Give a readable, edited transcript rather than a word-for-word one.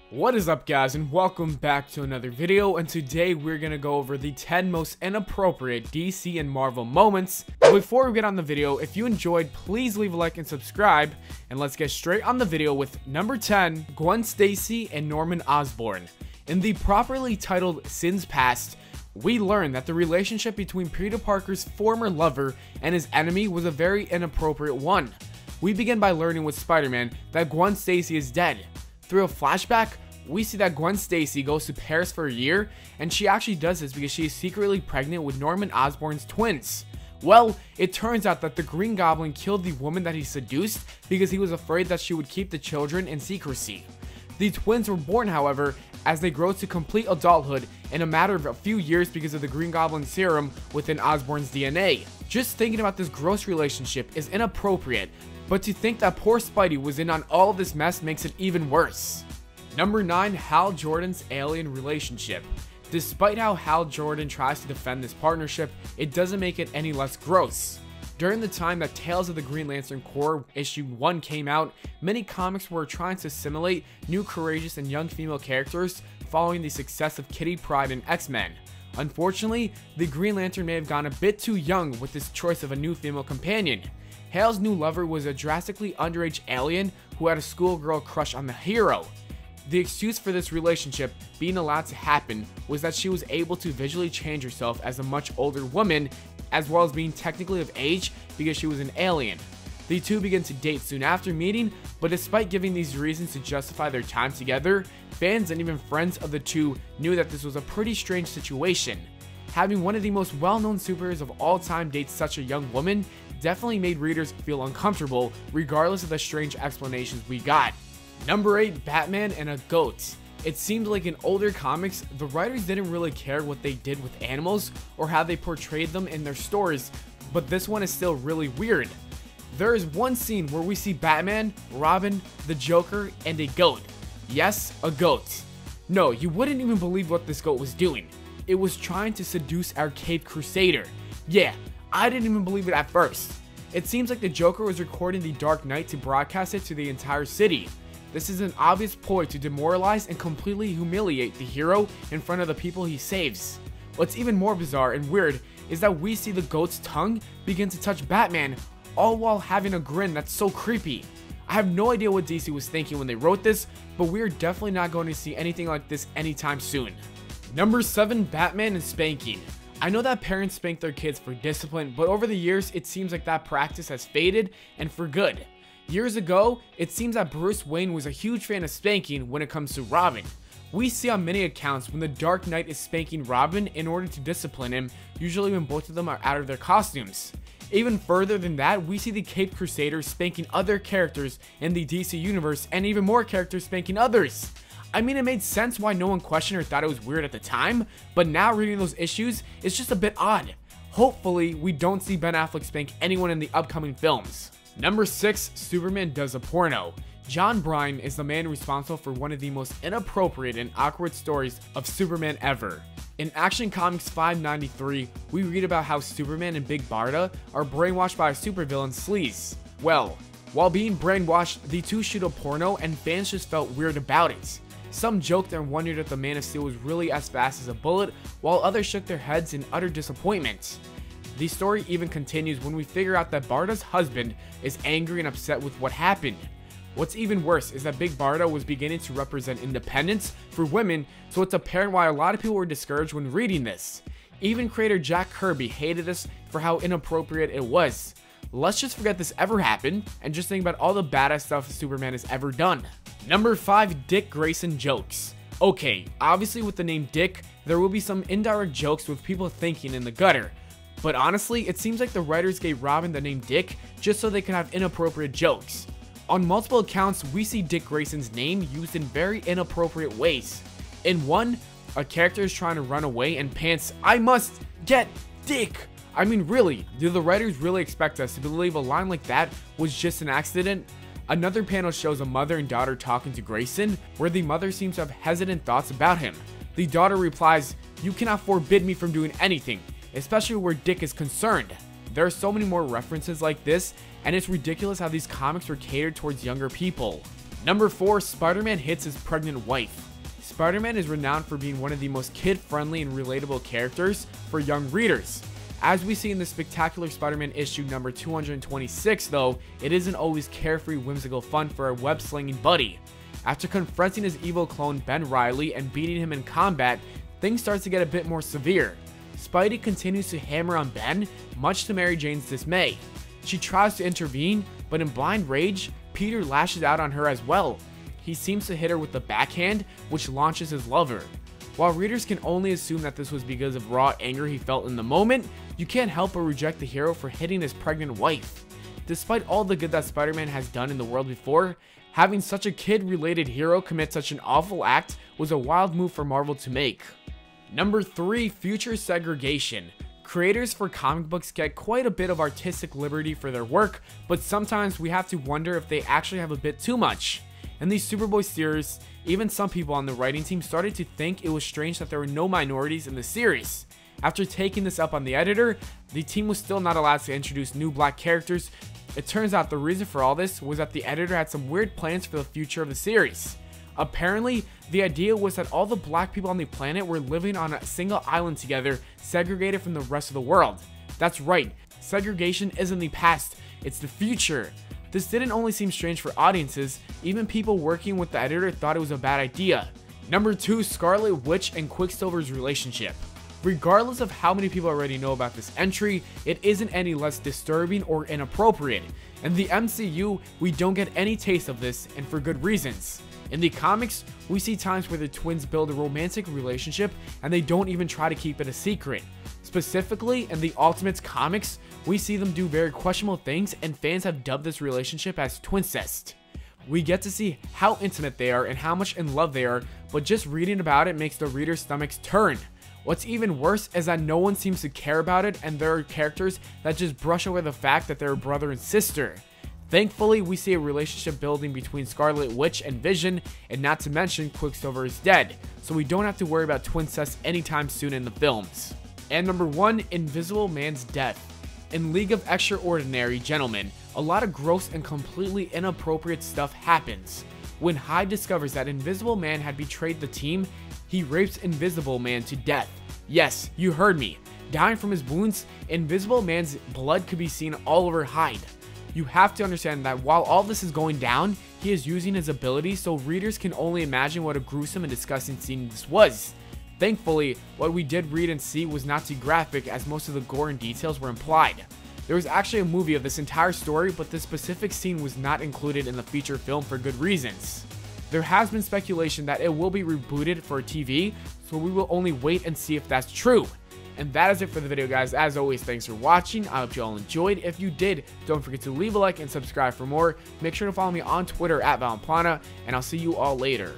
What is up, guys, and welcome back to another video. And today we're gonna go over the 10 most inappropriate DC and Marvel moments. But before we get on the video, if you enjoyed, please leave a like and subscribe, and let's get straight on the video with number 10, Gwen Stacy and Norman Osborn. In the properly titled Sins Past, we learn that the relationship between Peter Parker's former lover and his enemy was a very inappropriate one. We begin by learning with Spider-Man that Gwen Stacy is dead. Through a flashback, we see that Gwen Stacy goes to Paris for a year, and she actually does this because she is secretly pregnant with Norman Osborn's twins. Well, it turns out that the Green Goblin killed the woman that he seduced because he was afraid that she would keep the children in secrecy. The twins were born, however, as they grow to complete adulthood in a matter of a few years because of the Green Goblin serum within Osborn's DNA. Just thinking about this gross relationship is inappropriate, but to think that poor Spidey was in on all of this mess makes it even worse. Number 9, Hal Jordan's alien relationship. Despite how Hal Jordan tries to defend this partnership, it doesn't make it any less gross. During the time that Tales of the Green Lantern Corps issue 1 came out, many comics were trying to simulate new courageous and young female characters following the success of Kitty Pryde and X-Men. Unfortunately, the Green Lantern may have gone a bit too young with this choice of a new female companion. Hal's new lover was a drastically underage alien who had a schoolgirl crush on the hero. The excuse for this relationship being allowed to happen was that she was able to visually change herself as a much older woman, as well as being technically of age because she was an alien. The two began to date soon after meeting, but despite giving these reasons to justify their time together, fans and even friends of the two knew that this was a pretty strange situation. Having one of the most well-known superheroes of all time date such a young woman definitely made readers feel uncomfortable, regardless of the strange explanations we got. Number 8, Batman and a goat. It seemed like in older comics, the writers didn't really care what they did with animals or how they portrayed them in their stories, but this one is still really weird. There is one scene where we see Batman, Robin, the Joker, and a goat. Yes, a goat. No, you wouldn't even believe what this goat was doing. It was trying to seduce our Caped Crusader. Yeah, I didn't even believe it at first. It seems like the Joker was recording the Dark Knight to broadcast it to the entire city. This is an obvious ploy to demoralize and completely humiliate the hero in front of the people he saves. What's even more bizarre and weird is that we see the goat's tongue begin to touch Batman, all while having a grin that's so creepy. I have no idea what DC was thinking when they wrote this, but we're definitely not going to see anything like this anytime soon. Number 7, Batman and spanking. I know that parents spank their kids for discipline, but over the years, it seems like that practice has faded, and for good. Years ago, it seems that Bruce Wayne was a huge fan of spanking when it comes to Robin. We see on many accounts when the Dark Knight is spanking Robin in order to discipline him, usually when both of them are out of their costumes. Even further than that, we see the Caped Crusader spanking other characters in the DC universe, and even more characters spanking others. I mean, it made sense why no one questioned or thought it was weird at the time, but now reading those issues, it's just a bit odd. Hopefully, we don't see Ben Affleck spank anyone in the upcoming films. Number 6, Superman does a porno. John Bryan is the man responsible for one of the most inappropriate and awkward stories of Superman ever. In Action Comics 593, we read about how Superman and Big Barda are brainwashed by a supervillain, Sleaze. Well, while being brainwashed, the two shoot a porno and fans just felt weird about it. Some joked and wondered if the Man of Steel was really as fast as a bullet, while others shook their heads in utter disappointment. The story even continues when we figure out that Barda's husband is angry and upset with what happened. What's even worse is that Big Barda was beginning to represent independence for women, so it's apparent why a lot of people were discouraged when reading this. Even creator Jack Kirby hated this for how inappropriate it was. Let's just forget this ever happened and just think about all the badass stuff Superman has ever done. Number 5, Dick Grayson jokes. Okay, obviously with the name Dick, there will be some indirect jokes with people thinking in the gutter. But honestly, it seems like the writers gave Robin the name Dick just so they could have inappropriate jokes. On multiple accounts, we see Dick Grayson's name used in very inappropriate ways. In one, a character is trying to run away and pants, "I must get Dick." I mean, really, do the writers really expect us to believe a line like that was just an accident? Another panel shows a mother and daughter talking to Grayson, where the mother seems to have hesitant thoughts about him. The daughter replies, "You cannot forbid me from doing anything, especially where Dick is concerned." There are so many more references like this, and it's ridiculous how these comics were catered towards younger people. Number 4, Spider-Man hits his pregnant wife. Spider-Man is renowned for being one of the most kid-friendly and relatable characters for young readers. As we see in the Spectacular Spider-Man issue number 226 though, it isn't always carefree, whimsical fun for our web-slinging buddy. After confronting his evil clone Ben Reilly and beating him in combat, things start to get a bit more severe. Spidey continues to hammer on Ben, much to Mary Jane's dismay. She tries to intervene, but in blind rage, Peter lashes out on her as well. He seems to hit her with the backhand, which launches his lover. While readers can only assume that this was because of raw anger he felt in the moment, you can't help but reject the hero for hitting his pregnant wife. Despite all the good that Spider-Man has done in the world before, having such a kid-related hero commit such an awful act was a wild move for Marvel to make. Number 3, future segregation. Creators for comic books get quite a bit of artistic liberty for their work, but sometimes we have to wonder if they actually have a bit too much. In these Superboy series, even some people on the writing team started to think it was strange that there were no minorities in the series. After taking this up on the editor, the team was still not allowed to introduce new black characters. It turns out the reason for all this was that the editor had some weird plans for the future of the series. Apparently, the idea was that all the black people on the planet were living on a single island together, segregated from the rest of the world. That's right, segregation isn't the past, it's the future. This didn't only seem strange for audiences, even people working with the editor thought it was a bad idea. Number 2, Scarlet Witch and Quicksilver's relationship. Regardless of how many people already know about this entry, it isn't any less disturbing or inappropriate. In the MCU, we don't get any taste of this, and for good reasons. In the comics, we see times where the twins build a romantic relationship and they don't even try to keep it a secret. Specifically, in the Ultimates comics, we see them do very questionable things, and fans have dubbed this relationship as twincest. We get to see how intimate they are and how much in love they are, but just reading about it makes the reader's stomachs turn. What's even worse is that no one seems to care about it, and there are characters that just brush over the fact that they're brother and sister. Thankfully, we see a relationship building between Scarlet Witch and Vision, and not to mention Quicksilver is dead, so we don't have to worry about twincest anytime soon in the films. And number 1, Invisible Man's death. In League of Extraordinary Gentlemen, a lot of gross and completely inappropriate stuff happens. When Hyde discovers that Invisible Man had betrayed the team, he rapes Invisible Man to death. Yes, you heard me. Dying from his wounds, Invisible Man's blood could be seen all over Hyde. You have to understand that while all this is going down, he is using his abilities, so readers can only imagine what a gruesome and disgusting scene this was. Thankfully, what we did read and see was not too graphic, as most of the gore and details were implied. There was actually a movie of this entire story, but this specific scene was not included in the feature film for good reasons. There has been speculation that it will be rebooted for TV, so we will only wait and see if that's true. And that is it for the video, guys. As always, thanks for watching. I hope you all enjoyed. If you did, don't forget to leave a like and subscribe for more. Make sure to follow me on Twitter @Valenplana, and I'll see you all later.